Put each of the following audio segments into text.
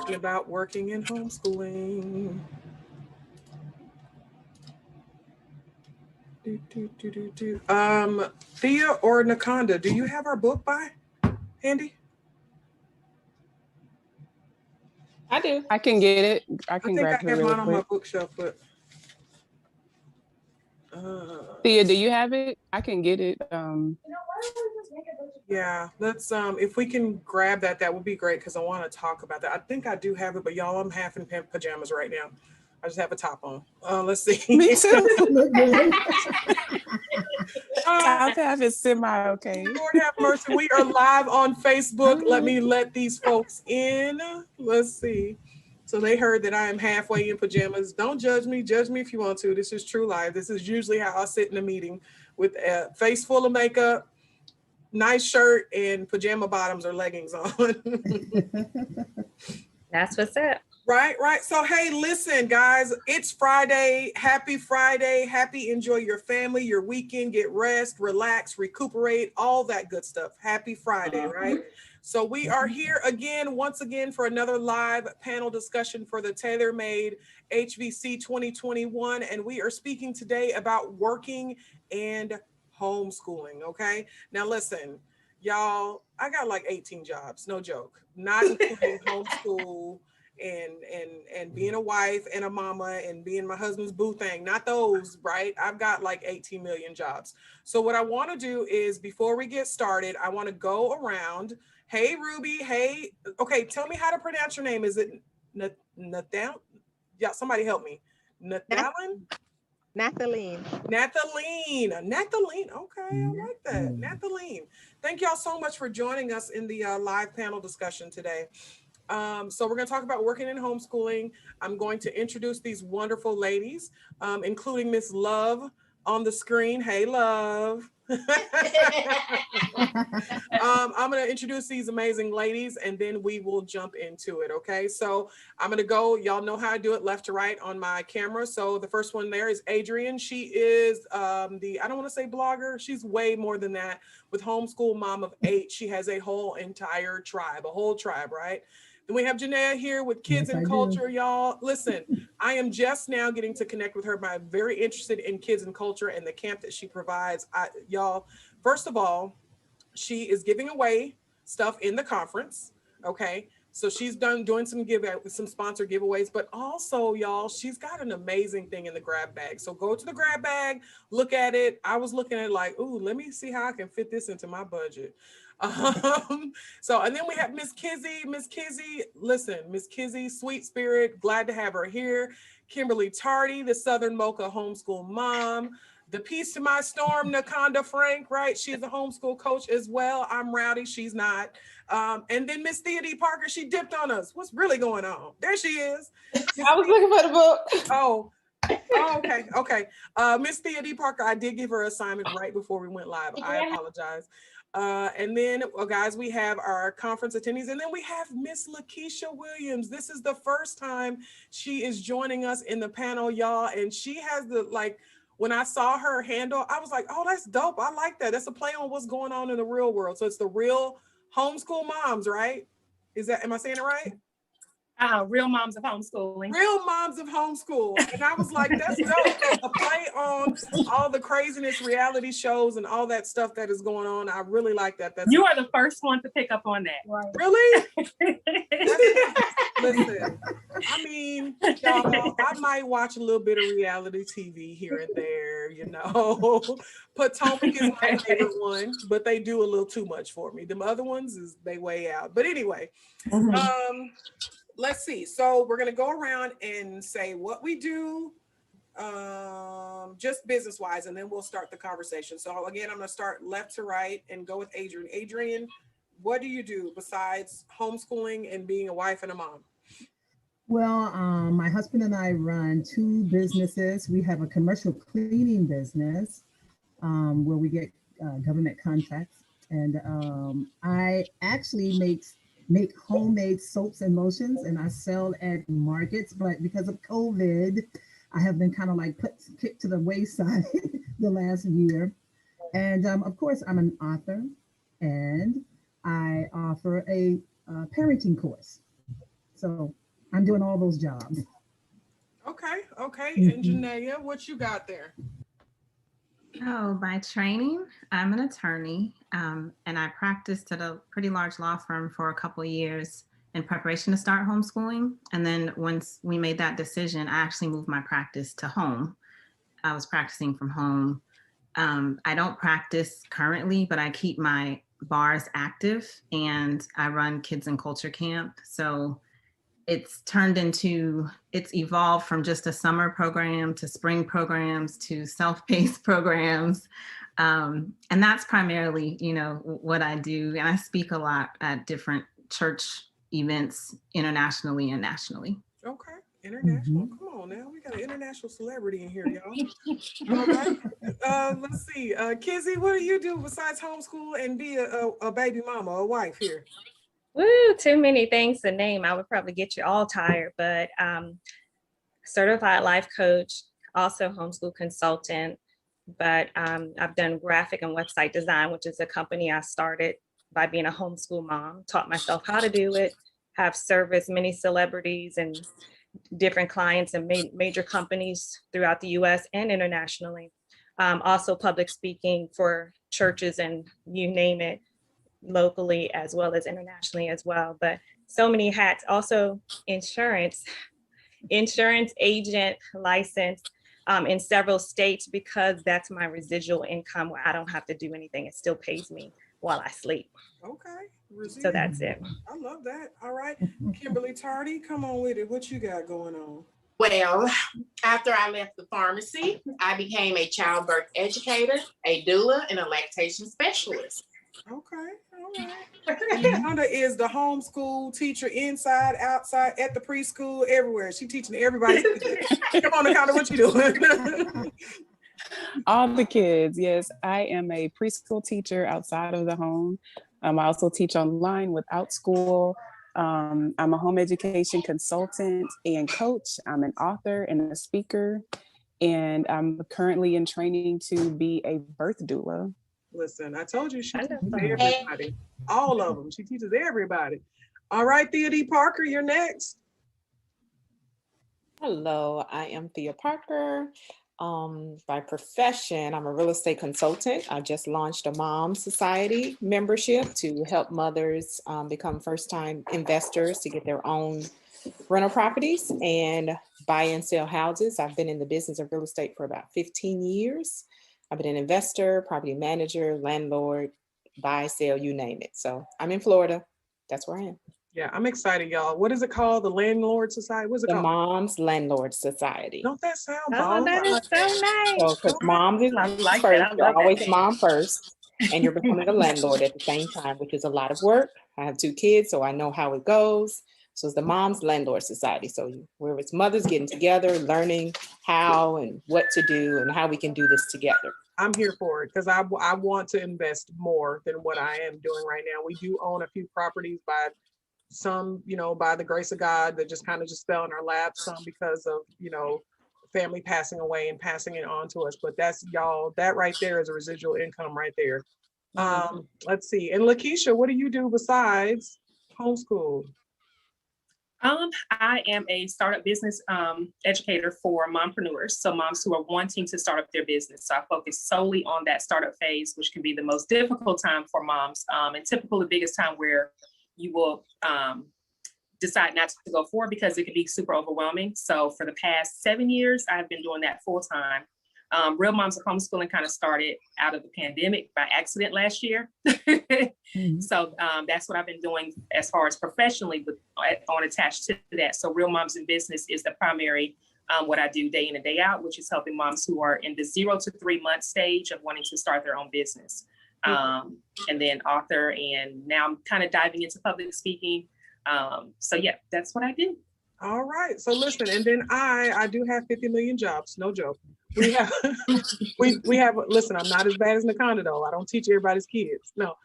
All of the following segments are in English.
talking about working in homeschooling. Thea or NaConda, do you have our book by handy? I do. I can get it. I can think grab I it have really mine on my quick. bookshelf, but Thea, do you have it? I can get it. yeah, let's if we can grab that, that would be great because I want to talk about that. I think I do have it, but y'all, I'm half in pajamas right now. I just have a top on. Let's see. Me too. I'll have it semi okay. Lord have mercy. We are live on Facebook. Let these folks in. Let's see. So they heard that I am halfway in pajamas. Don't judge me. Judge me if you want to. This is true life. This is usually how I sit in a meeting with a face full of makeup, nice shirt, and pajama bottoms or leggings on. That's what's up. Right. So, hey, listen, guys, it's Friday. Happy Friday. Happy enjoy your family, your weekend, get rest, relax, recuperate, all that good stuff. Happy Friday, right? So we are here again, once again, for another live panel discussion for the Tailor-Made HVC 2021. And we are speaking today about working and homeschooling, okay? Now, listen, y'all, I got like 18 jobs, no joke, not including homeschool, and being a wife and a mama and being my husband's boo thing, not those, right? I've got like 18 million jobs. So what I want to do is, before we get started, I want to go around. Hey, Ruby. Hey, okay, tell me how to pronounce your name. Is it Nathan? Yeah, somebody help me. Nathalie? Nathalie. Nathalie. Okay, I like that. Nathalie. Thank y'all so much for joining us in the live panel discussion today. So we're going to talk about working in homeschooling. I'm going to introduce these wonderful ladies, including Miss Love on the screen. Hey, Love. I'm going to introduce these amazing ladies and then we will jump into it. Okay, so I'm going to go, y'all know how I do it, left to right on my camera. So the first one there is Adrienne. She is I don't want to say blogger. She's way more than that. With Homeschool Mom of 8, she has a whole entire tribe, right? Then we have Jania here with Kids and Culture, y'all. Listen, I am just now getting to connect with her, but I'm very interested in Kids and Culture and the camp that she provides. Y'all, first of all, she is giving away stuff in the conference, okay? So she's doing some sponsor giveaways, but also, y'all, she's got an amazing thing in the grab bag. So go to the grab bag, look at it. I was looking at it like, ooh, let me see how I can fit this into my budget. So, and then we have Miss Kizzy. Listen, Miss Kizzy, sweet spirit, glad to have her here. Kimberly Tardy, the Southern Mocha homeschool mom. The Peace to My Storm, NaConda Frank, right? She's a homeschool coach as well. I'm rowdy, she's not. And then Miss Thea D Parker, she dipped on us. What's really going on? There she is. I was looking for the book. Okay. Miss Thea D Parker, I did give her an assignment right before we went live. I apologize. And then, guys, we have our conference attendees, and then we have Miss Lakeisha Williams. This is the first time she is joining us in the panel, y'all, and she has when I saw her handle, I was like, oh, that's dope. I like that. That's a play on what's going on in the real world. So it's the Real Homeschool Moms, right? Am I saying it right? Real Moms of Homeschooling. Real Moms of Homeschool. And I was like, that's dope. A play on all the craziness, reality shows, and all that stuff that is going on. I really like that. You are the first one to pick up on that. Right. Really? Listen, I mean, y'all, I might watch a little bit of reality TV here and there, you know. Potomac is my favorite one, but they do a little too much for me. Them other ones they way out. But anyway, let's see. So we're going to go around and say what we do, just business-wise, and then we'll start the conversation. So again, I'm going to start left to right and go with Adrienne. Adrienne, what do you do besides homeschooling and being a wife and a mom? Well, my husband and I run 2 businesses. We have a commercial cleaning business where we get government contracts. And I actually make homemade soaps and lotions, and I sell at markets. But because of COVID, I have been kind of like kicked to the wayside the last year. And of course, I'm an author, and I offer a parenting course. So I'm doing all those jobs. Okay. Mhm. And Jania, what you got there? Oh, by training, I'm an attorney, and I practiced at a pretty large law firm for a couple of years in preparation to start homeschooling. And then once we made that decision, I actually moved my practice to home. I was practicing from home. I don't practice currently, but I keep my bars active and I run kids and culture camp. So it's evolved from just a summer program to spring programs to self-paced programs. And that's primarily, what I do. And I speak a lot at different church events internationally and nationally. Okay. International. Mhm. Come on now. We got an international celebrity in here, y'all. All right. Let's see. Kizzy, what do you do besides homeschool and be a baby mama, a wife here? Woo, too many things to name. I would probably get you all tired, but certified life coach, also homeschool consultant, but I've done graphic and website design, which is a company I started by being a homeschool mom, taught myself how to do it, have serviced many celebrities and different clients and major companies throughout the US and internationally. Also public speaking for churches and you name it, locally as well as internationally as well. But so many hats. Also insurance agent license in several states because that's my residual income where I don't have to do anything. It still pays me while I sleep. Okay. So that's it. I love that. All right. Kimberly Tardy, come on with it. What you got going on? Well, after I left the pharmacy, I became a childbirth educator, a doula, and a lactation specialist. Okay. All right. NaConda is the homeschool teacher inside, outside, at the preschool, everywhere. She teaching everybody. Come on, NaConda, what you doing? All the kids. Yes, I am a preschool teacher outside of the home. I also teach online with Outschool. I'm a home education consultant and coach. I'm an author and a speaker, and I'm currently in training to be a birth doula. Listen, I told you she teaches everybody. All of them. She teaches everybody. All right, Thea D. Parker, you're next. Hello, I am Thea Parker. By profession, I'm a real estate consultant. I just launched a Mom Society membership to help mothers become first-time investors to get their own rental properties and buy and sell houses. I've been in the business of real estate for about 15 years. I've been an investor, property manager, landlord, buy, sell, you name it. So I'm in Florida. That's where I am. Yeah, I'm excited, y'all. What is it called? The Landlord Society? What's it The called? Moms Landlord Society. Don't that sound Oh, that is so nice. So, because moms is I like first, that. I you're love always that. mom first, and you're becoming a landlord at the same time, which is a lot of work. I have 2 kids, so I know how it goes. So it's the Moms Landlord Society. So where it's mothers getting together, learning how and what to do and how we can do this together. I'm here for it because I want to invest more than what I am doing right now. We do own a few properties by some, by the grace of God that just fell in our lap, some because of, family passing away and passing it on to us. But that's, y'all, that right there is a residual income right there. Let's see. And Lakeisha, what do you do besides homeschool? I am a startup business educator for mompreneurs, so moms who are wanting to start up their business. So I focus solely on that startup phase, which can be the most difficult time for moms, and typically the biggest time where you will decide not to go forward because it can be super overwhelming. So for the past 7 years, I've been doing that full time. Real Moms of Homeschooling kind of started out of the pandemic by accident last year. So that's what I've been doing as far as professionally on attached to that. So Real Moms in Business is the primary what I do day in and day out, which is helping moms who are in the 0 to 3 month stage of wanting to start their own business. And then author, and now I'm kind of diving into public speaking. So yeah, that's what I do. All right. So listen, and then I do have 50 million jobs. No joke. We have, we have, listen, I'm not as bad as NaConda though. I don't teach everybody's kids. No,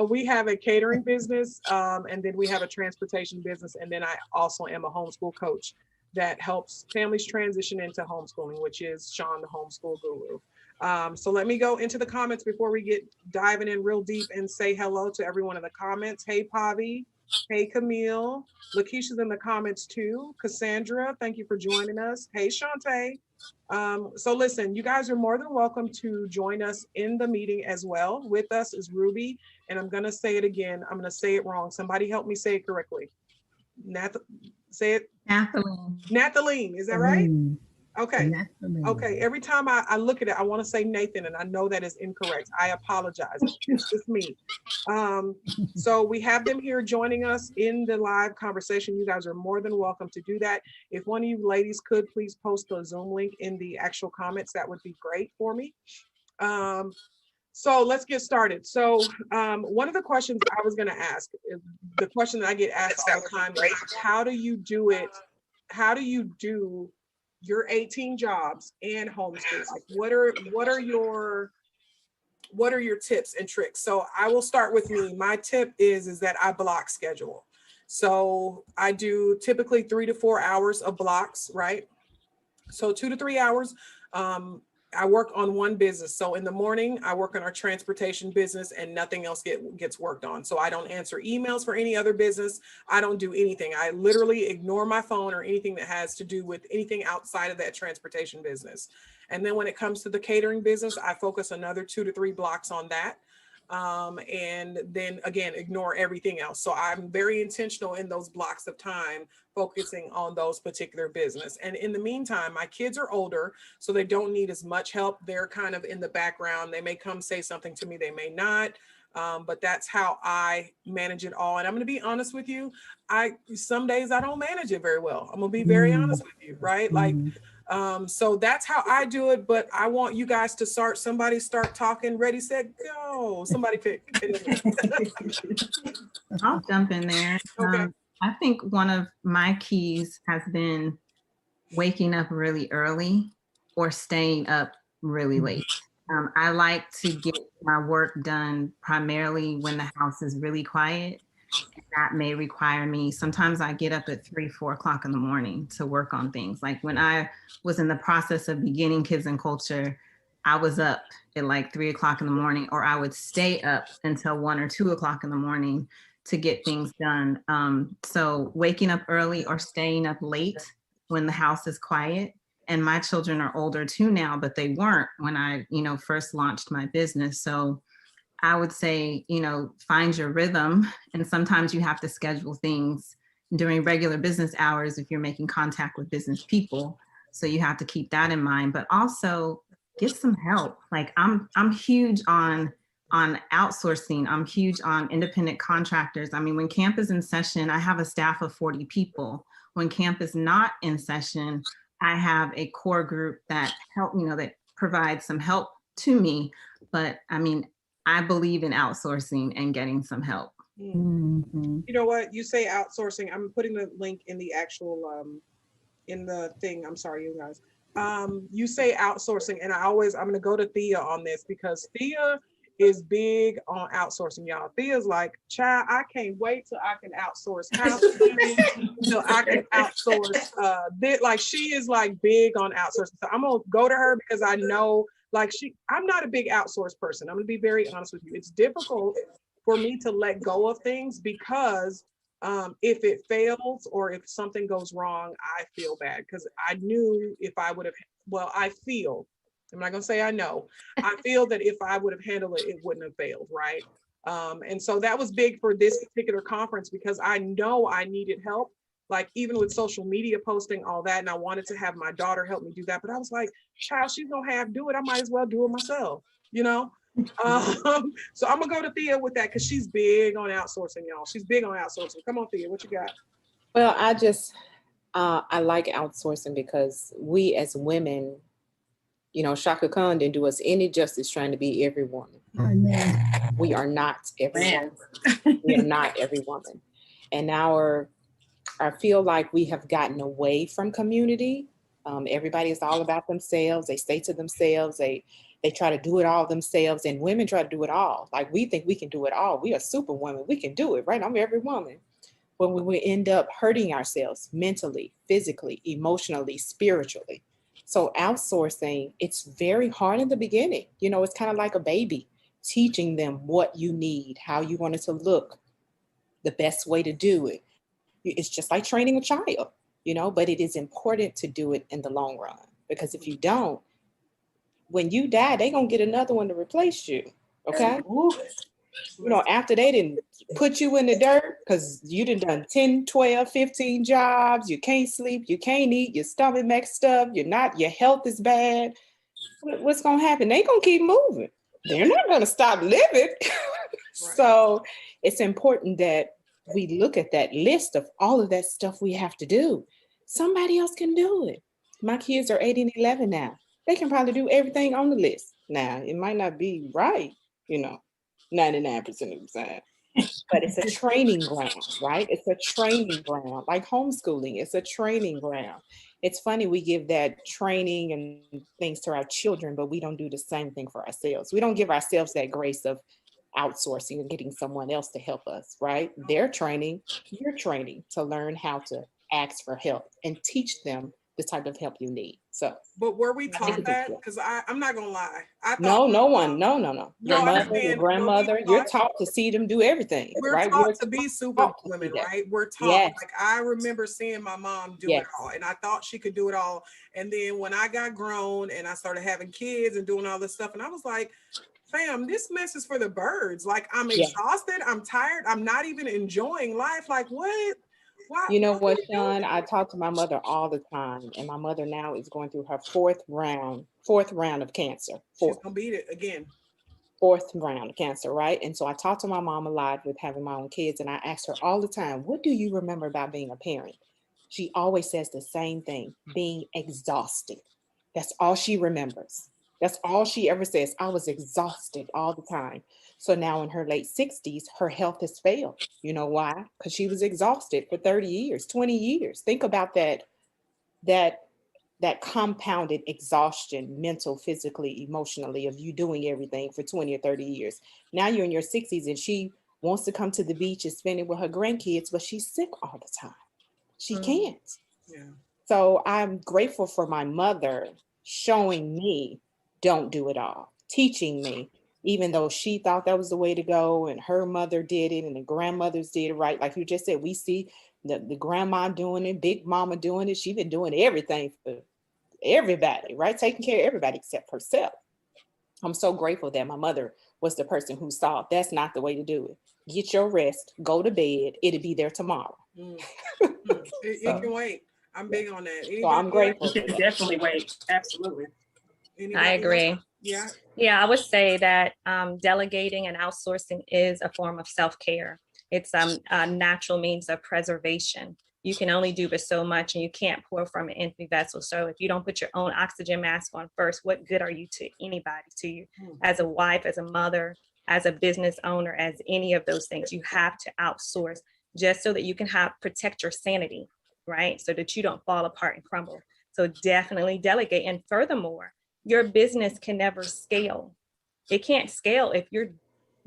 we have a catering business, and then we have a transportation business. And then I also am a homeschool coach that helps families transition into homeschooling, which is Sean, the homeschool guru. So let me go into the comments before we get diving in real deep and say hello to everyone in the comments. Hey, Pavi. Hey, Camille. Lakeisha's in the comments too. Cassandra, thank you for joining us. Hey, Shantae. So listen, you guys are more than welcome to join us in the meeting as well. With us is Ruby, and I'm gonna say it again. I'm gonna say it wrong. Somebody help me say it correctly. Say it. Nathalie. Nathalie, is that right? Okay. Nathalie. Okay. Every time I look at it, I want to say Nathan, and I know that is incorrect. I apologize. It's just me. So we have them here joining us in the live conversation. You guys are more than welcome to do that. If one of you ladies could please post the Zoom link in the actual comments, that would be great for me. So let's get started. So one of the questions I was going to ask, the question that I get asked all the time is, how do you do it? How do you do your 18 jobs and homeschool? Like, what are your tips and tricks? So I will start with me. My tip is that I block schedule. So I do typically 3 to 4 hours of blocks, right? So 2 to 3 hours. I work on one business. So in the morning, I work on our transportation business and nothing else gets worked on. So I don't answer emails for any other business. I don't do anything. I literally ignore my phone or anything that has to do with anything outside of that transportation business. And then when it comes to the catering business, I focus another 2 to 3 blocks on that. And then again, ignore everything else. So I'm very intentional in those blocks of time, focusing on those particular business. And in the meantime, my kids are older, so they don't need as much help. They're kind of in the background. They may come say something to me, they may not. But that's how I manage it all. And I'm going to be honest with you. Some days I don't manage it very well. I'm going to be very honest with you, right? Like, so that's how I do it. But I want you guys to start talking. Ready, set, go. Somebody pick. I'll jump in there. Okay. I think one of my keys has been waking up really early or staying up really late. I like to get my work done primarily when the house is really quiet. That may require me, sometimes I get up at 3, 4 o'clock in the morning to work on things. Like when I was in the process of beginning Kids and Culture, I was up at like 3 o'clock in the morning, or I would stay up until 1 or 2 o'clock in the morning to get things done. So waking up early or staying up late when the house is quiet. And my children are older too now, but they weren't when I, first launched my business. So I would say, find your rhythm. And sometimes you have to schedule things during regular business hours if you're making contact with business people. So you have to keep that in mind, but also get some help. Like I'm huge on outsourcing. I'm huge on independent contractors. I mean, when camp is in session, I have a staff of 40 people. When camp is not in session, I have a core group that that provides some help to me. But I mean, I believe in outsourcing and getting some help. You know what? You say outsourcing. I'm putting the link in the actual, in the thing. I'm sorry, you guys. You say outsourcing, and I'm going to go to Thea on this because Thea is big on outsourcing, y'all. Thea's like, child, I can't wait till I can outsource housekeeping, till I can outsource like she is like big on outsourcing. So I'm gonna go to her because I know I'm not a big outsource person. I'm gonna be very honest with you. It's difficult for me to let go of things because if it fails or if something goes wrong, I feel bad because I knew if I would have, I feel, I'm not gonna say I know, I feel that if I would have handled it, it wouldn't have failed, right? And so that was big for this particular conference because I know I needed help, like even with social media posting, all that, and I wanted to have my daughter help me do that, but I was like, child, she's gonna have to do it, I might as well do it myself, So I'm gonna go to Thea with that because she's big on outsourcing, y'all. She's big on outsourcing. Come on, Thea, what you got? Well, I like outsourcing because we as women, Shaka Khan didn't do us any justice trying to be every woman. We are not every woman. We are not every woman. And I feel like we have gotten away from community. Everybody is all about themselves. They stay to themselves. They try to do it all themselves, and women try to do it all. Like we think we can do it all. We are super women. We can do it, right? I'm every woman. But we end up hurting ourselves mentally, physically, emotionally, spiritually. So outsourcing, it's very hard in the beginning. It's kind of like a baby, teaching them what you need, how you want it to look, the best way to do it. It's just like training a child, but it is important to do it in the long run, because if you don't, when you die, they're going to get another one to replace you. Okay. After they didn't put you in the dirt because you done 10, 12, 15 jobs, you can't sleep, you can't eat, your stomach messed up, your health is bad. What's going to happen? They're going to keep moving. They're not going to stop living. So it's important that we look at that list of all of that stuff we have to do. Somebody else can do it. My kids are 8 and 11 now. They can probably do everything on the list. Now, it might not be right, 99% of the time. But it's a training ground, right? It's a training ground, like homeschooling. It's a training ground. It's funny, we give that training and things to our children, but we don't do the same thing for ourselves. We don't give ourselves that grace of outsourcing and getting someone else to help us, right? They're training, you're training to learn how to ask for help and teach them the type of help you need. But were we taught that? Because I'm not gonna lie. No. Your mother, your grandmother, you're taught to see them do everything. We're taught to be super women, right? We're taught. Like, I remember seeing my mom do it all, and I thought she could do it all. And then when I got grown and I started having kids and doing all this stuff, and I was like, fam, this mess is for the birds. Like, I'm exhausted, I'm tired, I'm not even enjoying life. Like, what? Why, you know what, Sean? I talk to my mother all the time, and my mother now is going through her fourth round of cancer. She's gonna beat it again. Fourth round of cancer, right? And so I talk to my mom a lot with having my own kids, and I ask her all the time, what do you remember about being a parent? She always says the same thing, being exhausted. That's all she remembers. That's all she ever says. I was exhausted all the time. So now in her late 60s, her health has failed. You know why? Because she was exhausted for 30 years, 20 years. Think about that compounded exhaustion, mental, physically, emotionally, of you doing everything for 20 or 30 years. Now you're in your 60s and she wants to come to the beach and spend it with her grandkids, but she's sick all the time. She can't. Yeah. So I'm grateful for my mother showing me, don't do it all, teaching me, even though she thought that was the way to go and her mother did it and the grandmothers did it, right? Like you just said, we see the grandma doing it, big mama doing it. She's been doing everything for everybody, right? Taking care of everybody except herself. I'm so grateful that my mother was the person who saw that's not the way to do it. Get your rest, go to bed, it'll be there tomorrow. It can wait. I'm big on that. So I'm grateful. It can definitely wait. Absolutely. I agree. Else? Yeah. Yeah, I would say that delegating and outsourcing is a form of self-care. It's a natural means of preservation. You can only do but so much, and you can't pour from an empty vessel. So if you don't put your own oxygen mask on first, what good are you to anybody, to you as a wife, as a mother, as a business owner, as any of those things? You have to outsource just so that you can protect your sanity, right? So that you don't fall apart and crumble. So definitely delegate. And furthermore, your business can never scale. It can't scale if you're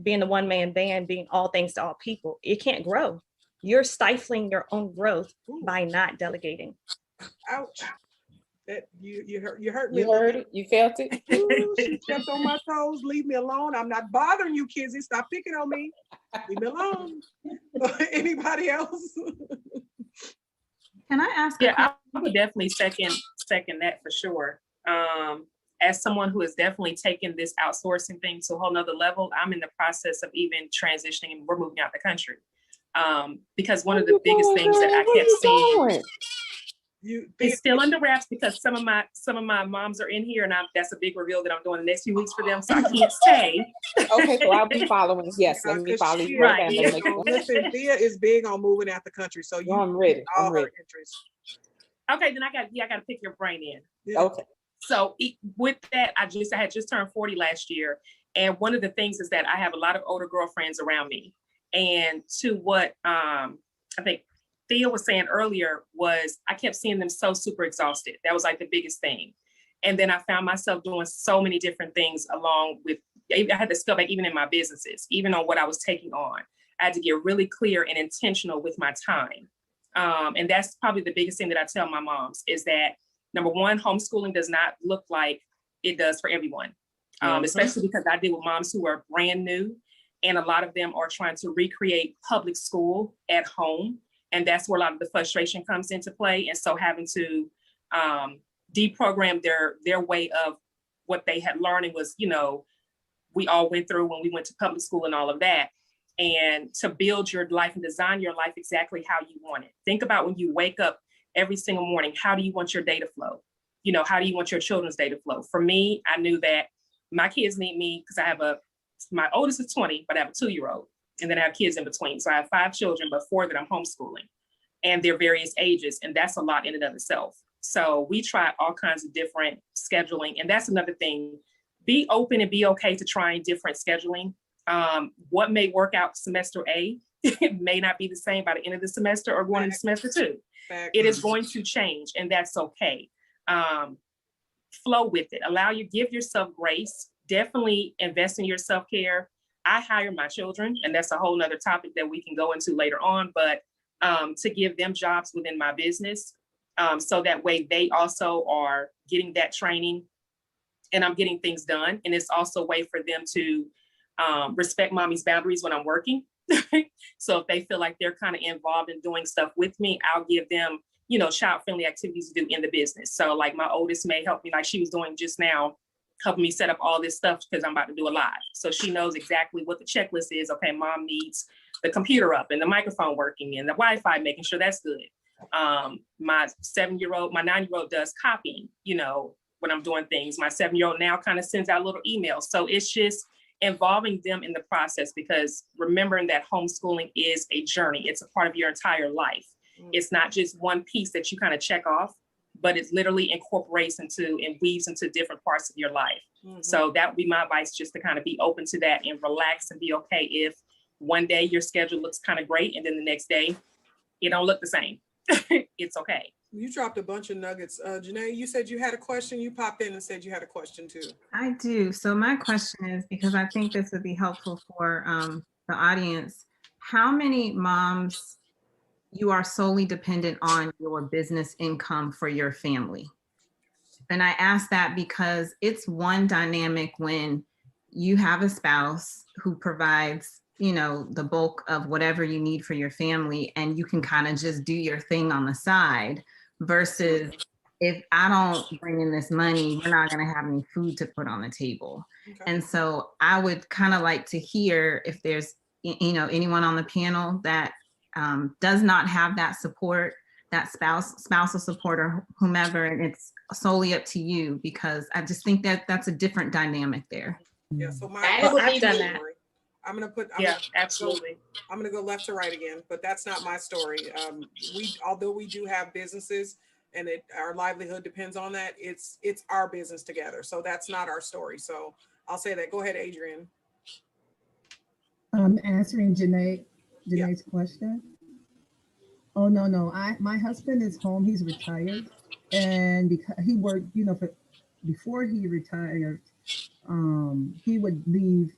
being the one-man band, being all things to all people. It can't grow. You're stifling your own growth by not delegating. Ouch. That you hurt me. You heard it? You felt it? Ooh, she stepped on my toes. Leave me alone. I'm not bothering you, Kizzy. Stop picking on me. Leave me alone. Anybody else? Can I ask? Yeah, I would definitely second that for sure. As someone who has definitely taken this outsourcing thing to a whole nother level, I'm in the process of even transitioning, and we're moving out the country. Because one of the biggest things that I kept seeing, it's still under wraps because some of my moms are in here, and that's a big reveal that I'm doing the next few weeks for them, so I can't stay. Okay, so I'll be following. Yes, let me follow you. Right. Listen, Thea is big on moving out the country, so I'm ready. I'm ready. Okay, then I got to pick your brain in. Yeah. Okay. So with that, I had just turned 40 last year. And one of the things is that I have a lot of older girlfriends around me. And to what I think Thea was saying earlier was I kept seeing them so super exhausted. That was like the biggest thing. And then I found myself doing so many different things along with, I had to scale back even in my businesses, even on what I was taking on. I had to get really clear and intentional with my time. And that's probably the biggest thing that I tell my moms is that, number one, homeschooling does not look like it does for everyone, especially because I deal with moms who are brand new. And a lot of them are trying to recreate public school at home. And that's where a lot of the frustration comes into play. And so having to deprogram their way of what they had learned, and was, we all went through when we went to public school and all of that. And to build your life and design your life exactly how you want it. Think about when you wake up every single morning, how do you want your day to flow? How do you want your children's day to flow? For me, I knew that my kids need me because I have my oldest is 20, but I have a 2-year-old. And then I have kids in between. So I have 5 children, but 4 that I'm homeschooling. And they're various ages. And that's a lot in and of itself. So we try all kinds of different scheduling. And that's another thing. Be open and be okay to trying different scheduling. What may work out semester A, it may not be the same by the end of the semester or going into semester 2. It is going to change, and that's okay. Flow with it. Give yourself grace. Definitely invest in your self-care. I hire my children, and that's a whole nother topic that we can go into later on, but to give them jobs within my business. So that way they also are getting that training and I'm getting things done. And it's also a way for them to respect mommy's boundaries when I'm working. So if they feel like they're kind of involved in doing stuff with me, I'll give them, child-friendly activities to do in the business. So like my oldest may help me, like she was doing just now, helping me set up all this stuff because I'm about to do a live. So she knows exactly what the checklist is. Okay, mom needs the computer up and the microphone working and the Wi-Fi, making sure that's good. My 9-year-old does copying, when I'm doing things. My 7-year-old now kind of sends out little emails. So it's just involving them in the process, because remembering that homeschooling is a journey. It's a part of your entire life. It's not just one piece that you kind of check off, but it literally incorporates into and weaves into different parts of your life. So that would be my advice, just to kind of be open to that and relax and be okay if one day your schedule looks kind of great and then the next day it don't look the same. It's okay. You dropped a bunch of nuggets. Janae, you said you had a question. You popped in and said you had a question too. I do. So my question is, because I think this would be helpful for the audience, how many moms you are solely dependent on your business income for your family? And I ask that because it's one dynamic when you have a spouse who provides, the bulk of whatever you need for your family, and you can kind of just do your thing on the side, versus if I don't bring in this money, we're not going to have any food to put on the table. Okay. And so I would kind of like to hear if there's, anyone on the panel that does not have that support, that spousal support or whomever, and it's solely up to you, because I just think that that's a different dynamic there. Yeah, so I've done that. Absolutely. I'm gonna go left to right again, but that's not my story. Although we do have businesses and our livelihood depends on that, it's our business together. So that's not our story. So I'll say that. Go ahead, Adrienne. Answering Janae's question. Oh, no. My husband is home. He's retired. And because he worked, before he retired, he would leave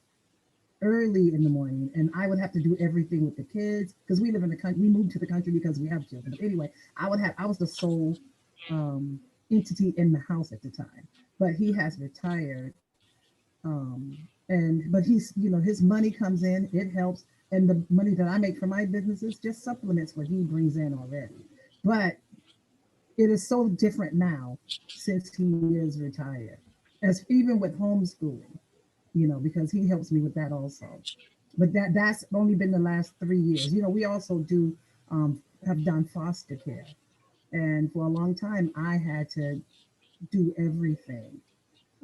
early in the morning, and I would have to do everything with the kids because we live in the country. We moved to the country because we have children. But anyway, I was the sole entity in the house at the time. But he has retired, but he's his money comes in, it helps, and the money that I make from my businesses just supplements what he brings in already. But it is so different now since he is retired, as even with homeschooling. Because he helps me with that also. But that's only been the last 3 years. We also do have done foster care. And for a long time, I had to do everything,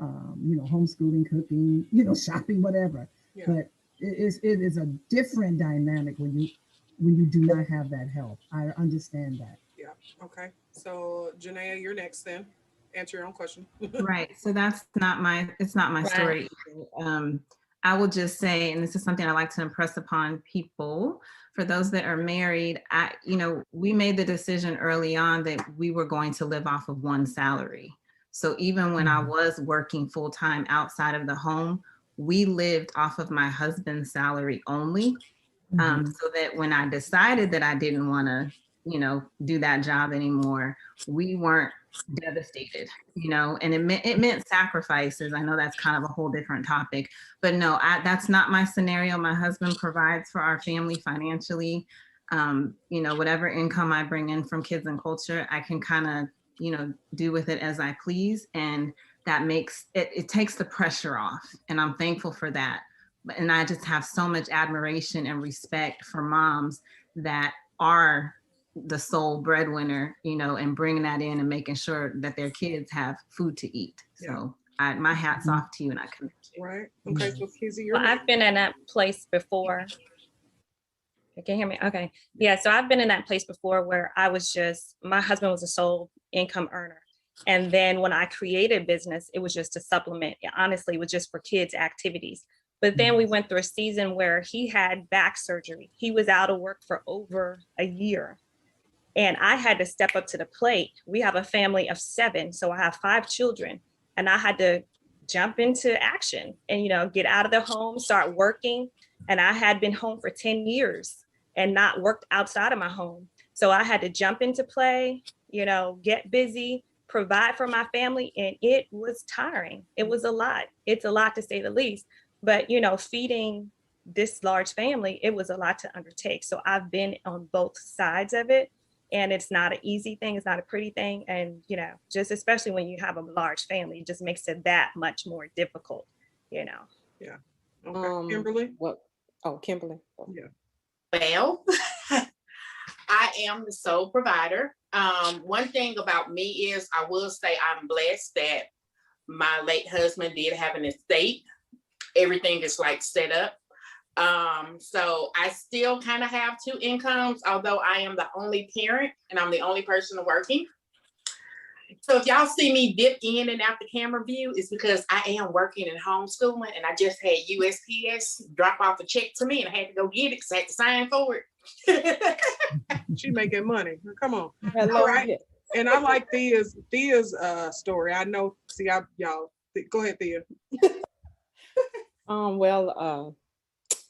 homeschooling, cooking, shopping, whatever. Yeah. But it is a different dynamic when you do not have that help. I understand that. Yeah. Okay. So Jania, you're next then. Answer your own question. Right. So it's not my story. I will just say, and this is something I like to impress upon people, for those that are married, we made the decision early on that we were going to live off of one salary. So even when I was working full-time outside of the home, we lived off of my husband's salary only. So that when I decided that I didn't want to, do that job anymore, we weren't devastated, and it meant sacrifices. I know that's kind of a whole different topic, but no, that's not my scenario. My husband provides for our family financially. Whatever income I bring in from kids and culture, I can kind of, do with it as I please. And that makes it takes the pressure off. And I'm thankful for that. And I just have so much admiration and respect for moms that are the sole breadwinner, and bringing that in and making sure that their kids have food to eat. Yeah. So my hat's off to you, and I commend you. Right. Okay. So Kizzy, Well, I've been in that place before. You can hear me? Okay. Yeah. So I've been in that place before where my husband was a sole income earner. And then when I created business, it was just to supplement. Honestly, it was just for kids' activities. But then we went through a season where he had back surgery. He was out of work for over a year. And I had to step up to the plate. We have a family of 7, so I have 5 children. And I had to jump into action and, get out of the home, start working. And I had been home for 10 years and not worked outside of my home. So I had to jump into play, get busy, provide for my family. And it was tiring. It was a lot. It's a lot, to say the least. But, feeding this large family, it was a lot to undertake. So I've been on both sides of it. And it's not an easy thing. It's not a pretty thing. And, just especially when you have a large family, it just makes it that much more difficult, Yeah. Okay. Kimberly? What? Oh, Kimberly. Yeah. Well, I am the sole provider. One thing about me is I will say I'm blessed that my late husband did have an estate. Everything is set up. So I still kind of have 2 incomes, although I am the only parent and I'm the only person working. So if y'all see me dip in and out the camera view, it's because I am working in homeschooling, and I just had USPS drop off a check to me and I had to go get it because I had to sign for it. She making money. Come on. Hello. All right. And I like Thea's story. I know, y'all, go ahead, Thea.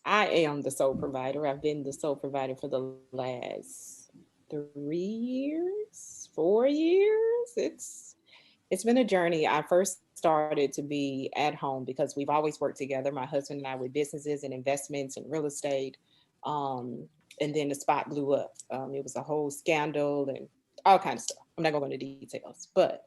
I am the sole provider. I've been the sole provider for the last 3 years, 4 years. It's been a journey. I first started to be at home because we've always worked together, my husband and I, with businesses and investments and real estate. And then the spot blew up. It was a whole scandal and all kinds of stuff. I'm not going to go into details, but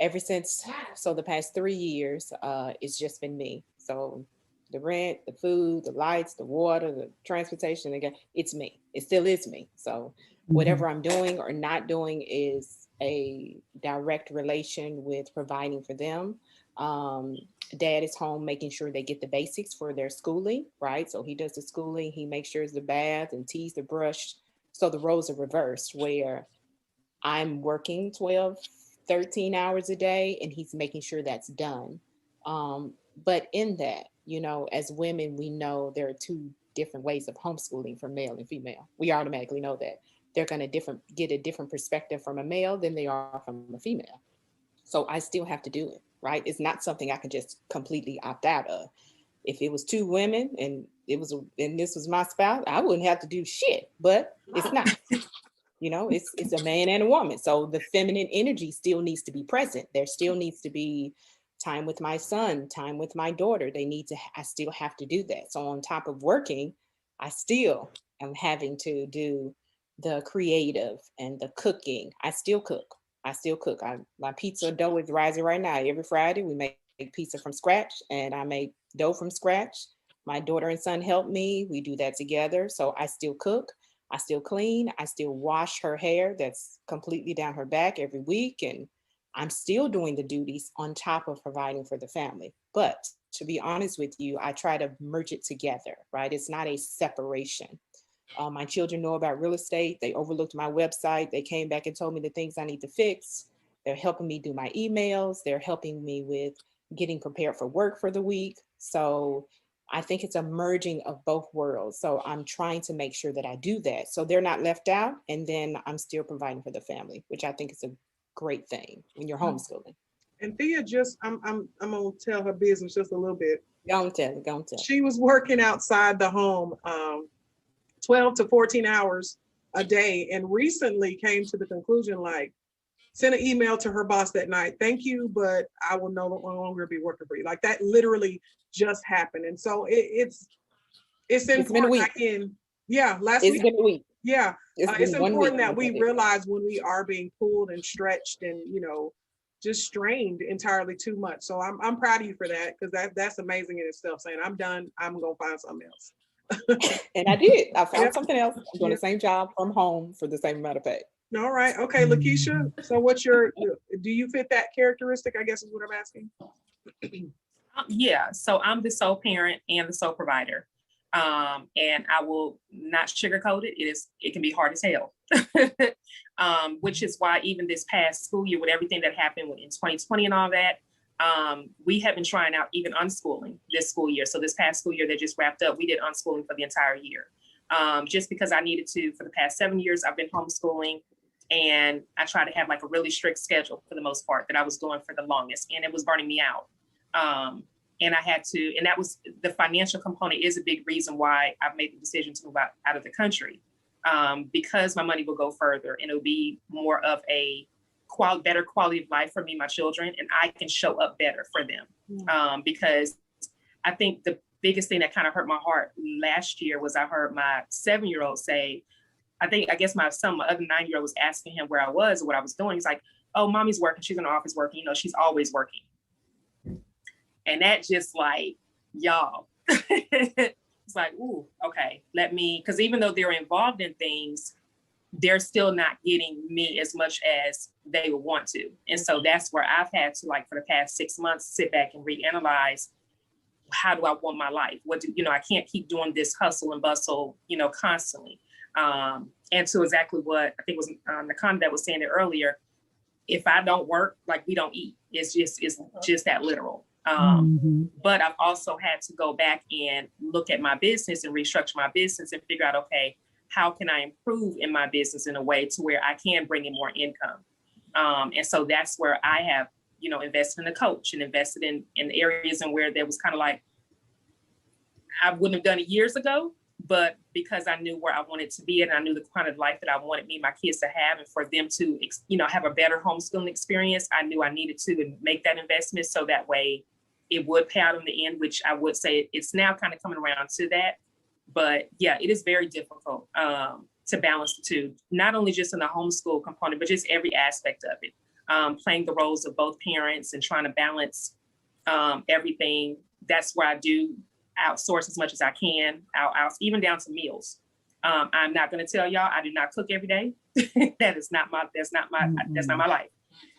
ever since, so the past 3 years, it's just been me. So the rent, the food, the lights, the water, the transportation, again, it's me. It still is me. So whatever I'm doing or not doing is a direct relation with providing for them. Dad is home making sure they get the basics for their schooling, right? So he does the schooling, he makes sure it's the bath and teas, the brush. So the roles are reversed where I'm working 12, 13 hours a day and he's making sure that's done. But in that, as women, we know there are 2 different ways of homeschooling for male and female. We automatically know that. They're going to get a different perspective from a male than they are from a female. So I still have to do it, right? It's not something I can just completely opt out of. If it was 2 women and this was my spouse, I wouldn't have to do shit, but it's not. It's a man and a woman. So the feminine energy still needs to be present. There still needs to be time with my son, time with my daughter. I still have to do that. So on top of working, I still am having to do the creative and the cooking. I still cook. My pizza dough is rising right now. Every Friday we make pizza from scratch and I make dough from scratch. My daughter and son help me. We do that together. So I still cook. I still clean. I still wash her hair that's completely down her back every week. And I'm still doing the duties on top of providing for the family. But to be honest with you, I try to merge it together, right? It's not a separation. My children know about real estate. They overlooked my website. They came back and told me the things I need to fix. They're helping me do my emails. They're helping me with getting prepared for work for the week. So I think it's a merging of both worlds. So I'm trying to make sure that I do that. So they're not left out. And then I'm still providing for the family, which I think is a great thing when you're homeschooling. And Thea I'm gonna tell her business just a little bit. Go and tell. She was working outside the home 12 to 14 hours a day, and recently came to the conclusion, like, sent an email to her boss that night. Thank you, but I will no longer be working for you. Like that literally just happened. And so it's important. Been a week. Last It's week. been a week. Yeah. It's been 1 important week. that we realize when we are being pulled and stretched and, just strained entirely too much. So I'm proud of you for that, because that's amazing in itself, saying I'm done, I'm gonna find something else. And I did. I found Yep. something else. I'm doing the same job from home for the same amount of pay. All right. Okay, Lakeisha. So do you fit that characteristic, I guess is what I'm asking? Yeah, so I'm the sole parent and the sole provider. And I will not sugarcoat it. It can be hard as hell. Which is why even this past school year, with everything that happened in 2020 and all that, we have been trying out even unschooling this school year. So this past school year that just wrapped up, we did unschooling for the entire year. Just because I needed to. For the past 7 years, I've been homeschooling, and I try to have like a really strict schedule for the most part that I was doing for the longest, and it was burning me out. And I had to, and that was the financial component is a big reason why I've made the decision to move out of the country, because my money will go further and it'll be more of a better quality of life for me, my children, and I can show up better for them. Because I think the biggest thing that kind of hurt my heart last year was I heard my 7-year-old say, I guess my other 9-year-old was asking him where I was or what I was doing. He's like, oh, mommy's working. She's in the office working. She's always working. And that just like, y'all, it's like, ooh, okay, because even though they're involved in things, they're still not getting me as much as they would want to. And so that's where I've had to, like, for the past 6 months, sit back and reanalyze, how do I want my life? I can't keep doing this hustle and bustle, constantly. And to exactly what I think was NaConda that was saying it earlier, if I don't work, like, we don't eat. It's just that literal. But I've also had to go back and look at my business and restructure my business and figure out, okay, how can I improve in my business in a way to where I can bring in more income? And so that's where I have, invested in a coach and invested in areas and where there was kind of like, I wouldn't have done it years ago, but because I knew where I wanted to be and I knew the kind of life that I wanted me and my kids to have, and for them to, have a better homeschooling experience, I knew I needed to make that investment so that way it would pay out in the end, which I would say it's now kind of coming around to that. But yeah, it is very difficult to balance the two, not only just in the homeschool component, but just every aspect of it. Playing the roles of both parents and trying to balance everything. That's where I do outsource as much as I can, even down to meals. I'm not going to tell y'all I do not cook every day. That's not my life.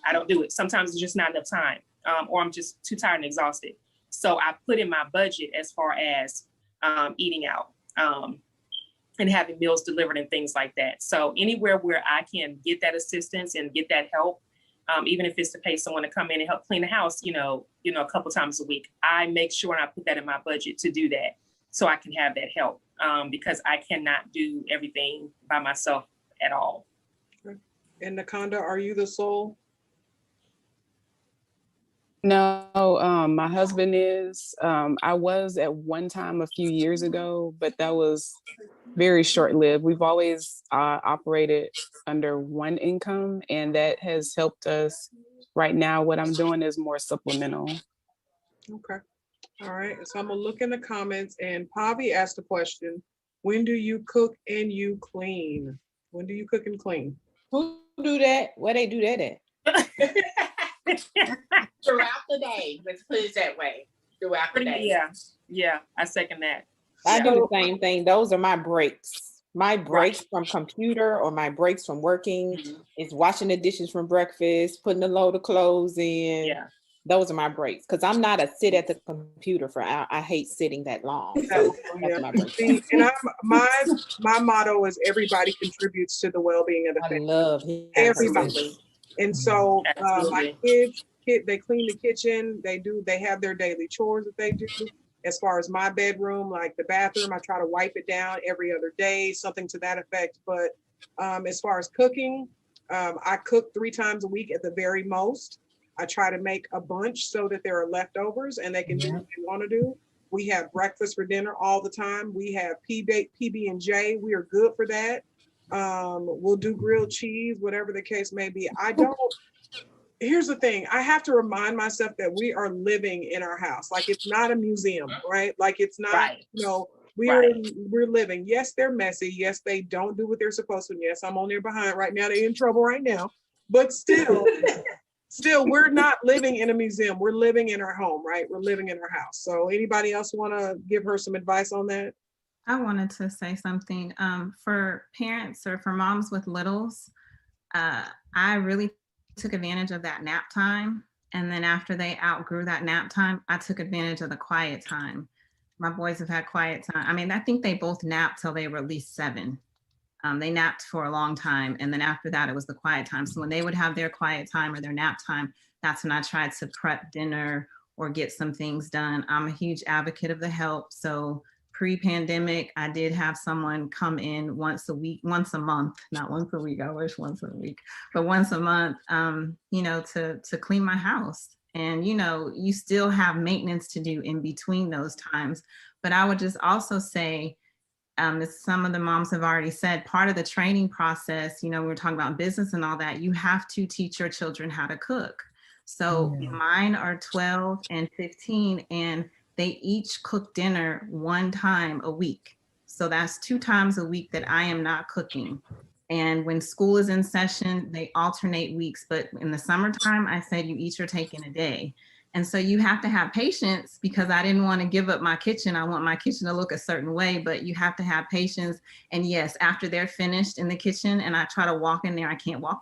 I don't do it. Sometimes it's just not enough time, or I'm just too tired and exhausted. So I put in my budget as far as eating out and having meals delivered and things like that. So anywhere where I can get that assistance and get that help, even if it's to pay someone to come in and help clean the house, a couple times a week, I make sure and I put that in my budget to do that so I can have that help, because I cannot do everything by myself at all. And NaConda, are you the sole? No, my husband is. I was at one time a few years ago, but that was very short-lived. We've always operated under one income, and that has helped us. Right now, what I'm doing is more supplemental. Okay. All right. So I'm gonna look in the comments, and Pavi asked a question: when do you cook and you clean? When do you cook and clean? Who do that? Where they do that at? Throughout the day, let's put it that way. Throughout the day. Yeah, I second that. I do the same thing. Those are my breaks. My breaks from computer or my breaks from working is washing the dishes from breakfast, putting a load of clothes in. Yeah. Those are my breaks, because I'm not a sit at the computer for hours. I hate sitting that long. So that's my break. See, and my motto is everybody contributes to the well-being of the family. I love everybody. And so my kids, they clean the kitchen. They have their daily chores that they do. As far as my bedroom, like the bathroom, I try to wipe it down every other day, something to that effect. But as far as cooking, I cook 3 times a week at the very most. I try to make a bunch so that there are leftovers and they can do what they want to do. We have breakfast for dinner all the time. We have PB&J. We are good for that. We'll do grilled cheese, whatever the case may be. Here's the thing. I have to remind myself that we are living in our house. Like, it's not a museum, right? Like, it's not, Right. we're living. Yes, they're messy. Yes, they don't do what they're supposed to. Yes, I'm on their behind right now. They're in trouble right now. But still, we're not living in a museum. We're living in our home, right? We're living in our house. So anybody else want to give her some advice on that? I wanted to say something for parents or for moms with littles. I really took advantage of that nap time. And then after they outgrew that nap time, I took advantage of the quiet time. My boys have had quiet time. I mean, I think they both napped till they were at least 7. They napped for a long time. And then after that, it was the quiet time. So when they would have their quiet time or their nap time, that's when I tried to prep dinner or get some things done. I'm a huge advocate of the help. So pre-pandemic, I did have someone come in once a month, not once a week, I wish once a week, but once a month, to clean my house. And, you still have maintenance to do in between those times. But I would just also say, as some of the moms have already said, part of the training process, we were talking about business and all that, you have to teach your children how to cook. So mine are 12 and 15, and they each cook dinner 1 time a week. So that's 2 times a week that I am not cooking. And when school is in session, they alternate weeks. But in the summertime, I said you each are taking a day. And so you have to have patience, because I didn't want to give up my kitchen. I want my kitchen to look a certain way, but you have to have patience. And yes, after they're finished in the kitchen and I try to walk in there, I can't walk.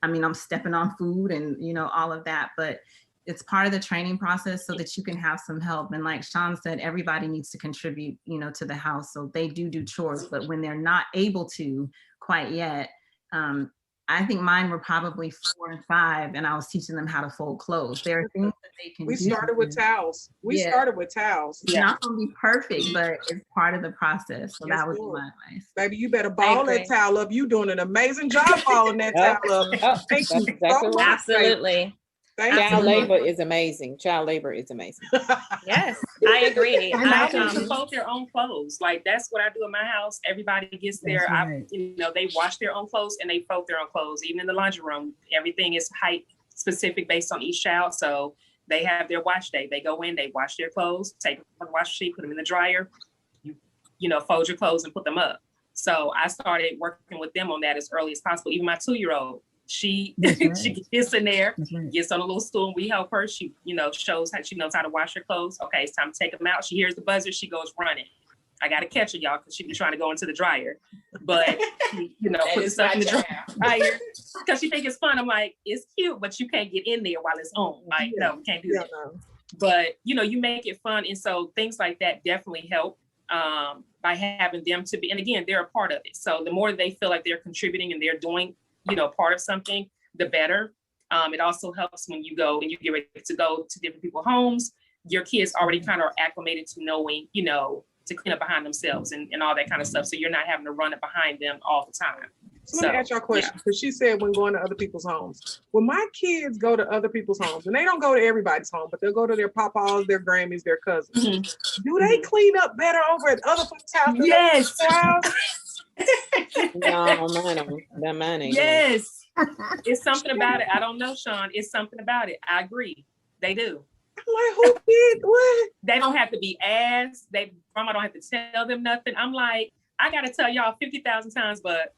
I mean, I'm stepping on food and, all of that. But it's part of the training process so that you can have some help. And like Sean said, everybody needs to contribute, to the house. So they do chores, but when they're not able to quite yet, I think mine were probably 4 and 5, and I was teaching them how to fold clothes. There are things that they can do. We started with towels. It's not going to be perfect, but it's part of the process. So that would be my advice. Baby, you better ball that towel up. You doing an amazing job balling that towel up. Thank you so much. Absolutely. Child labor is amazing. Yes, I agree. I to fold their own clothes. Like, that's what I do in my house. Everybody gets their, they wash their own clothes and they fold their own clothes. Even in the laundry room, everything is height specific based on each child. So they have their wash day. They go in, they wash their clothes, take them from the wash sheet, put them in the dryer. You fold your clothes and put them up. So I started working with them on that as early as possible. Even my 2-year-old. She gets in there, gets on a little stool, and we help her. She, shows how she knows how to wash her clothes. Okay, it's time to take them out. She hears the buzzer. She goes running. I got to catch her, y'all, because she be trying to go into the dryer. But, put the stuff in the dryer because she think it's fun. I'm like, it's cute, but you can't get in there while it's on. Like, no, we can't do that. No. But, you make it fun. And so things like that definitely help by having them to be. And again, they're a part of it. So the more they feel like they're contributing and they're doing part of something, the better. It also helps when you go and you get ready to go to different people's homes. Your kids already kind of are acclimated to knowing, to clean up behind themselves and all that kind of stuff. So you're not having to run it behind them all the time. So let me ask y'all a question, because she said when going to other people's homes. When my kids go to other people's homes, and they don't go to everybody's home, but they'll go to their papas, their Grammys, their cousins. Do they clean up better over at other folks' house? Yes. No, mine ain't. Yes. It's something about it. I don't know, Sean. It's something about it. I agree. They do. I'm like, who did what? They don't have to be asked. Grandma don't have to tell them nothing. I'm like, I got to tell y'all 50,000 times, but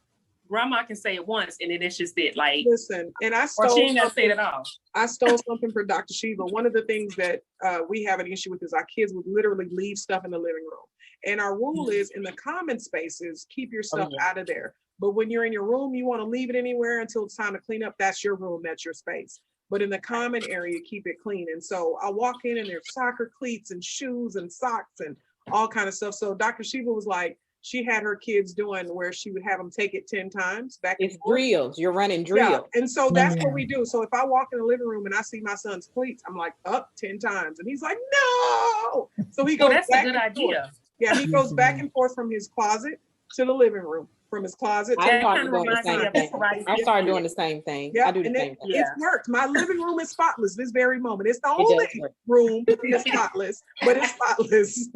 grandma can say it once and then it's just it. Like, listen, and I stole, or she ain't gonna say it at all. I stole something from Dr. Shiva. One of the things that we have an issue with is our kids would literally leave stuff in the living room. And our rule is in the common spaces, keep your stuff out of there. But when you're in your room, you want to leave it anywhere until it's time to clean up. That's your room, that's your space. But in the common area, keep it clean. And so I walk in and there's soccer cleats and shoes and socks and all kind of stuff. So Dr. Shiva was like, she had her kids doing where she would have them take it 10 times back. It's drills. You're running drills. Yeah. And so that's what we do. So if I walk in the living room and I see my son's cleats, I'm like, up 10 times. And he's like, no. So he goes that's back a good idea. Yeah, he goes back and forth from his closet to the living room, from his closet. I started doing the same thing. I started doing the same thing. Yeah, I do the same thing. It's worked. My living room is spotless this very moment. It's the only room that's spotless, but it's spotless.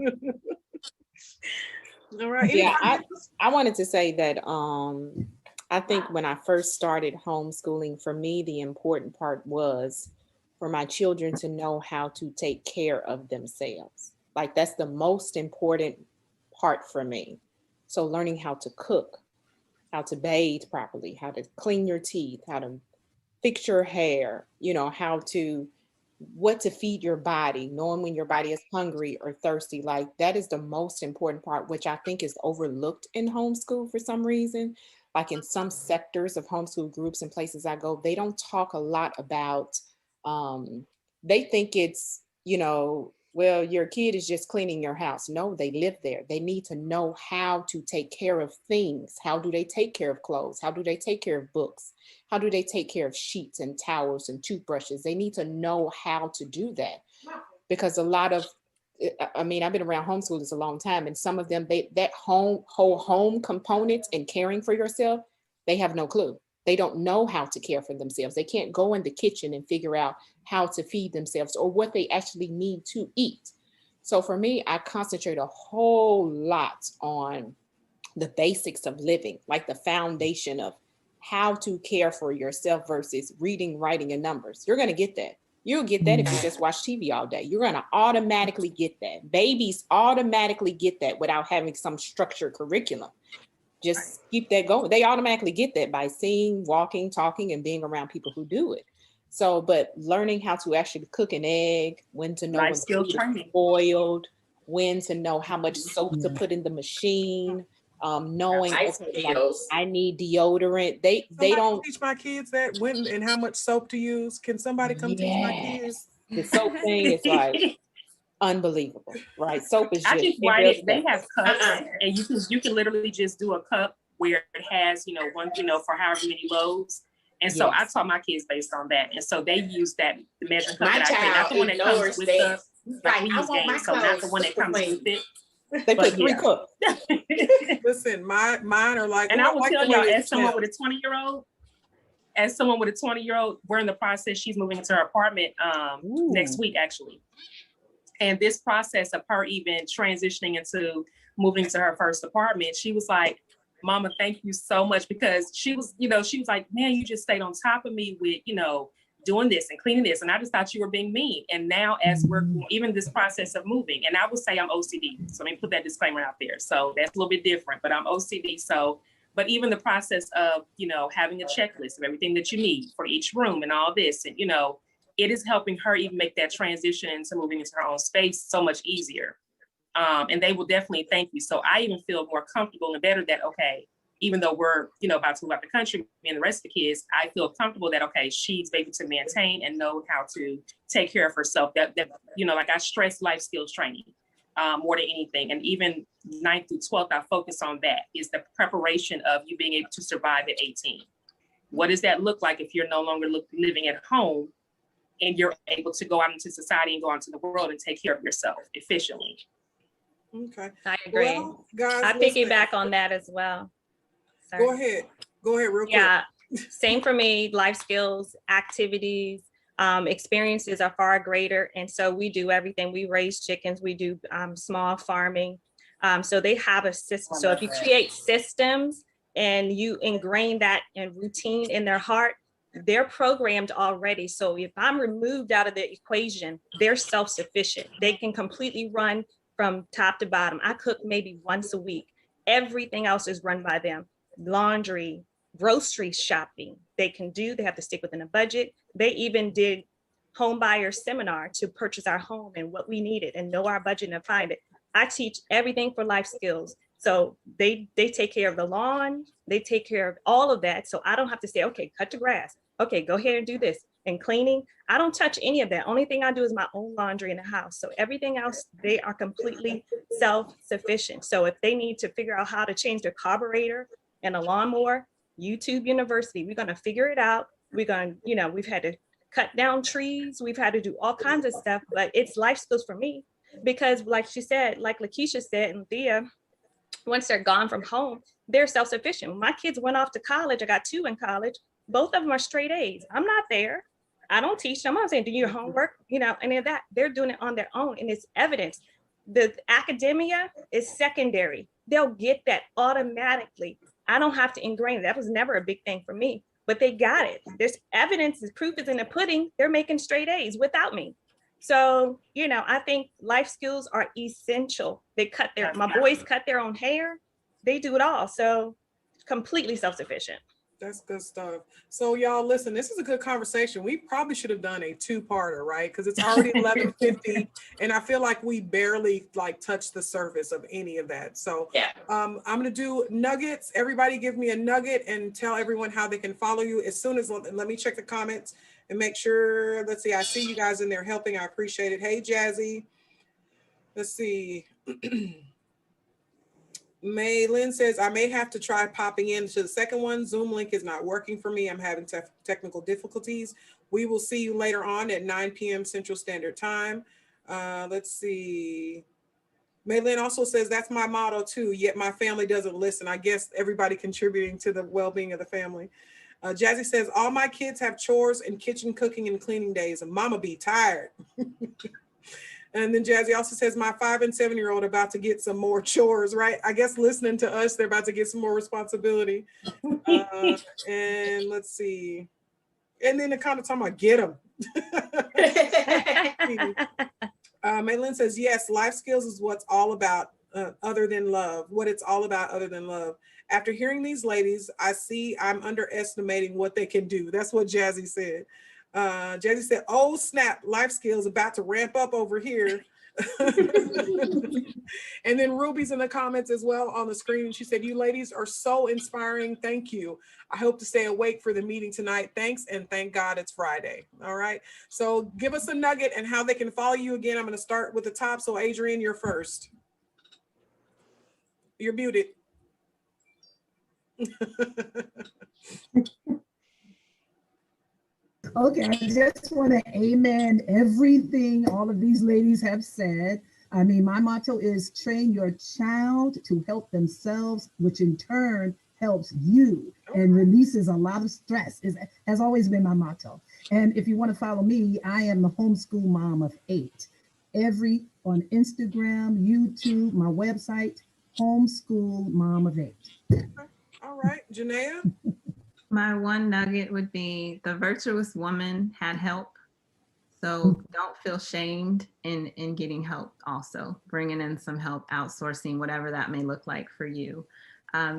All right. Yeah, I wanted to say that I think when I first started homeschooling, for me, the important part was for my children to know how to take care of themselves. Like that's the most important part for me. So learning how to cook, how to bathe properly, how to clean your teeth, how to fix your hair, you know, what to feed your body, knowing when your body is hungry or thirsty. Like that is the most important part, which I think is overlooked in homeschool for some reason. Like in some sectors of homeschool groups and places I go, they don't talk a lot about, they think it's, you know, well, your kid is just cleaning your house. No, they live there. They need to know how to take care of things. How do they take care of clothes? How do they take care of books? How do they take care of sheets and towels and toothbrushes? They need to know how to do that, because a lot of, I mean, I've been around homeschoolers a long time, and some of them, that whole home component and caring for yourself, they have no clue. They don't know how to care for themselves. They can't go in the kitchen and figure out how to feed themselves or what they actually need to eat. So for me, I concentrate a whole lot on the basics of living, like the foundation of how to care for yourself versus reading, writing, and numbers. You're going to get that. You'll get that if you just watch TV all day. You're going to automatically get that. Babies automatically get that without having some structured curriculum. Just keep that going. They automatically get that by seeing, walking, talking, and being around people who do it. So, but learning how to actually cook an egg, when to know when the food is boiled, when to know how much soap to put in the machine, knowing, okay, like, I need deodorant. They don't teach my kids that, when and how much soap to use. Can somebody come teach my kids? The soap thing is like unbelievable, right? Soap is just, I just write it. They have cups, and you can literally just do a cup where it has, you know, one, you know, for however many loaves. And so I taught my kids based on that, and so they use that the measuring cup. My child not the one that comes with that. like we use games, so not the one that comes with it. They put 3 cups. Listen, mine are like, and I will tell y'all, as someone with a 20-year-old, we're in the process. She's moving into her apartment next week, actually. And this process of her even transitioning into moving to her first apartment, she was like, Mama, thank you so much, because she was like, man, you just stayed on top of me with, you know, doing this and cleaning this. And I just thought you were being mean. And now as we're even this process of moving, and I would say I'm OCD. So let me put that disclaimer out there. So that's a little bit different, but I'm OCD. So, but even the process of, you know, having a checklist of everything that you need for each room and all this, and, you know, it is helping her even make that transition into moving into her own space so much easier. And they will definitely thank you. So I even feel more comfortable and better that, okay, even though we're, you know, about to move out the country, me and the rest of the kids, I feel comfortable that, okay, she's able to maintain and know how to take care of herself. That you know, like I stress life skills training more than anything. And even 9th through 12th, I focus on that, is the preparation of you being able to survive at 18. What does that look like if you're no longer living at home and you're able to go out into society and go out into the world and take care of yourself efficiently? Okay. I agree. Well, guys, I piggyback on that as well. Sorry. Go ahead real quick. Yeah, same for me. Life skills, activities, experiences are far greater. And so we do everything. We raise chickens, we do small farming. So they have a system. So if you create systems and you ingrain that in routine in their heart, they're programmed already. So if I'm removed out of the equation, they're self-sufficient. They can completely run from top to bottom. I cook maybe once a week. Everything else is run by them. Laundry, grocery shopping, they can do. They have to stick within a budget. They even did home buyer seminar to purchase our home and what we needed and know our budget and find it. I teach everything for life skills. So they take care of the lawn. They take care of all of that. So I don't have to say, okay, cut the grass. Okay, go ahead and do this. And cleaning, I don't touch any of that. Only thing I do is my own laundry in the house. So everything else, they are completely self-sufficient. So if they need to figure out how to change their carburetor and a lawnmower, YouTube University, we're going to figure it out. We're going to, you know, we've had to cut down trees. We've had to do all kinds of stuff, but it's life skills for me because like she said, like Lakeisha said, and Thea, once they're gone from home, they're self-sufficient. When my kids went off to college, I got 2 in college. Both of them are straight A's. I'm not there. I don't teach them. I'm not saying do your homework, you know, any of that. They're doing it on their own and it's evidence. The academia is secondary. They'll get that automatically. I don't have to ingrain it. That was never a big thing for me, but they got it. There's evidence, the proof is in the pudding. They're making straight A's without me. So, you know, I think life skills are essential. My boys cut their own hair. They do it all. So completely self-sufficient. That's good stuff. So y'all listen, this is a good conversation. We probably should have done a two-parter, right? Because it's already 11:50 and I feel like we barely like touched the surface of any of that. So Yeah. I'm gonna do nuggets. Everybody give me a nugget and tell everyone how they can follow you as soon as, let me check the comments and make sure, let's see, I see you guys in there helping. I appreciate it. Hey, Jazzy. Let's see. May Lynn says, I may have to try popping into the second one. Zoom link is not working for me. I'm having technical difficulties. We will see you later on at 9 p.m. Central Standard Time. Let's see. May Lynn also says, that's my motto too, yet my family doesn't listen. I guess everybody contributing to the well-being of the family. Jazzy says, all my kids have chores and kitchen cooking and cleaning days, and mama be tired. And then Jazzy also says, my 5 and 7-year-old about to get some more chores, right? I guess listening to us, they're about to get some more responsibility. And let's see. And then the kind of time I get them. Maylin says, yes, life skills is what's all about other than love, what it's all about other than love. After hearing these ladies, I see I'm underestimating what they can do. That's what Jazzy said. Jazzy said, oh snap, life skills about to ramp up over here. And then Ruby's in the comments as well on the screen. She said, you ladies are so inspiring. Thank you. I hope to stay awake for the meeting tonight. Thanks, and thank God it's Friday. All right. So give us a nugget and how they can follow you again. I'm going to start with the top. So Adrienne, you're first. You're muted. Okay, I just want to amen everything all of these ladies have said. I mean, my motto is train your child to help themselves, which in turn helps you and releases a lot of stress. Has always been my motto. And if you want to follow me, I am the homeschool mom of 8. On Instagram, YouTube, my website, homeschool mom of 8. All right, Jania. My one nugget would be the virtuous woman had help. So don't feel shamed in getting help also. Bringing in some help, outsourcing, whatever that may look like for you.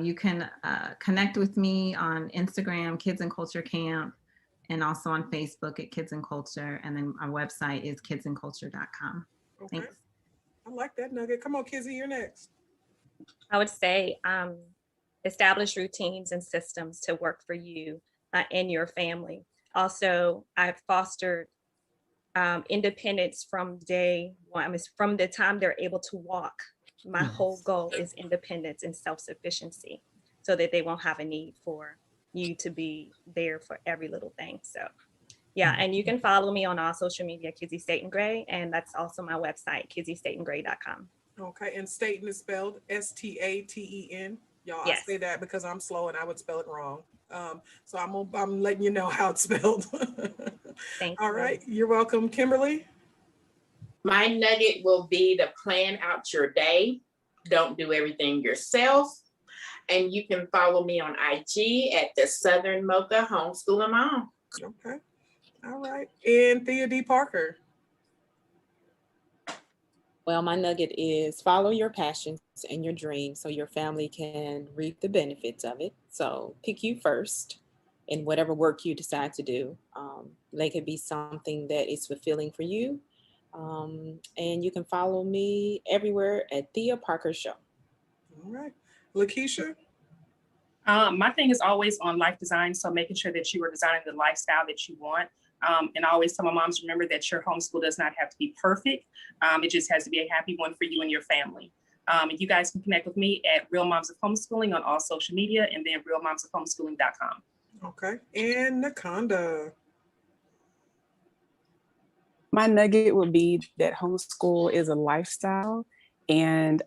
You can connect with me on Instagram, Kids and Culture Camp, and also on Facebook at Kids and Culture. And then our website is kidsandculture.com. Okay. Thanks. I like that nugget. Come on, Kizzy, you're next. I would say establish routines and systems to work for you and your family. Also, I've fostered independence from day one. I mean, from the time they're able to walk. My whole goal is independence and self-sufficiency so that they won't have a need for you to be there for every little thing. So yeah, and you can follow me on all social media, Kizzy Staten Gray, and that's also my website, kizzystatengray.com. Okay, and Staten is spelled Staten. Y'all, Yes. I say that because I'm slow and I would spell it wrong. So I'm letting you know how it's spelled. Thank All you. right, you're welcome, Kimberly. My nugget will be to plan out your day. Don't do everything yourself. And you can follow me on IG at the Southern Mocha Homeschooling Mom. Okay, all right, and Thea D. Parker. Well, my nugget is follow your passions and your dreams so your family can reap the benefits of it. So pick you first in whatever work you decide to do. They could be something that is fulfilling for you. And you can follow me everywhere at Thea Parker Show. All right, Lakeisha. My thing is always on life design. So making sure that you are designing the lifestyle that you want. And I always tell my moms, remember that your homeschool does not have to be perfect. It just has to be a happy one for you and your family. And you guys can connect with me at Real Moms of Homeschooling on all social media and then realmomsofhomeschooling.com. Okay, and NaConda. My nugget would be that homeschool is a lifestyle. And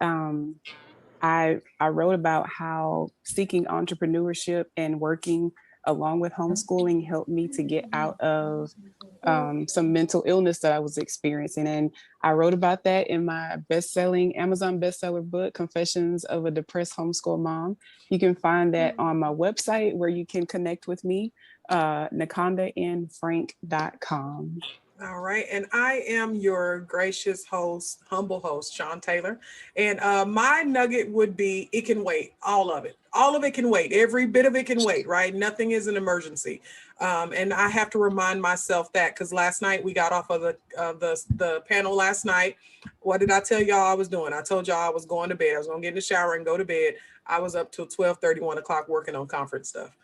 I wrote about how seeking entrepreneurship and working along with homeschooling, helped me to get out of some mental illness that I was experiencing. And I wrote about that in my Amazon bestseller book, Confessions of a Depressed Homeschool Mom. You can find that on my website where you can connect with me, NaCondaFrank.com. All right. And I am your gracious host, humble host, Sean Taylor. And my nugget would be, it can wait, all of it. All of it can wait. Every bit of it can wait, right? Nothing is an emergency. And I have to remind myself that, because last night we got off of the panel last night. What did I tell y'all I was doing? I told y'all I was going to bed. I was going to get in the shower and go to bed. I was up till 12:30, 1 o'clock working on conference stuff.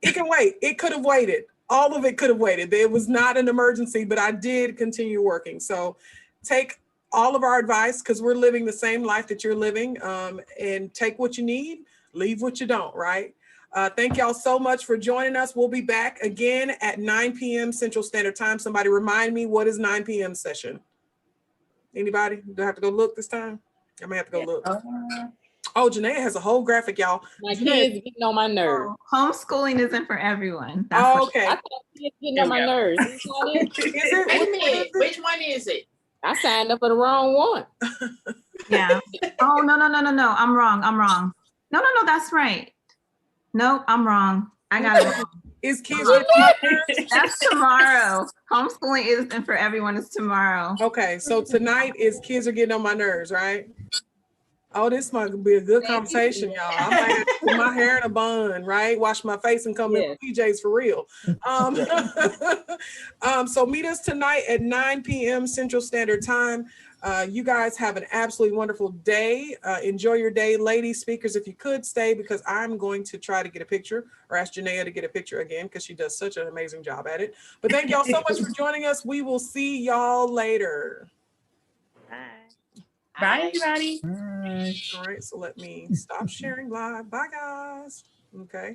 It can wait. It could have waited. All of it could have waited. It was not an emergency, but I did continue working. So take all of our advice, because we're living the same life that you're living, and take what you need, leave what you don't, right? Thank y'all so much for joining us. We'll be back again at 9 p.m. Central Standard Time. Somebody remind me, what is 9 p.m. session? Anybody? Do I have to go look this time? I may have to go look. Oh, Janae has a whole graphic, y'all. My kids getting on my nerves. Homeschooling isn't for everyone. Oh, okay. I thought kids getting on my nerves. Is Wait a minute, which one is it? I signed up for the wrong one. Yeah. Oh, no. I'm wrong. No, that's right. No, I'm wrong. I got it wrong. Is kids? That's tomorrow. Homeschooling isn't for everyone. It's tomorrow. Okay, so tonight is kids are getting on my nerves, right? Oh, this might be a good conversation, y'all. I might have to put my hair in a bun, right? Wash my face and come in with PJs for real. So meet us tonight at 9 p.m. Central Standard Time. You guys have an absolutely wonderful day. Enjoy your day. Ladies, speakers, if you could stay, because I'm going to try to get a picture, or ask Jania to get a picture again, because she does such an amazing job at it. But thank y'all so much for joining us. We will see y'all later. Bye, everybody. Bye. All right, so let me stop sharing live. Bye, guys. Okay.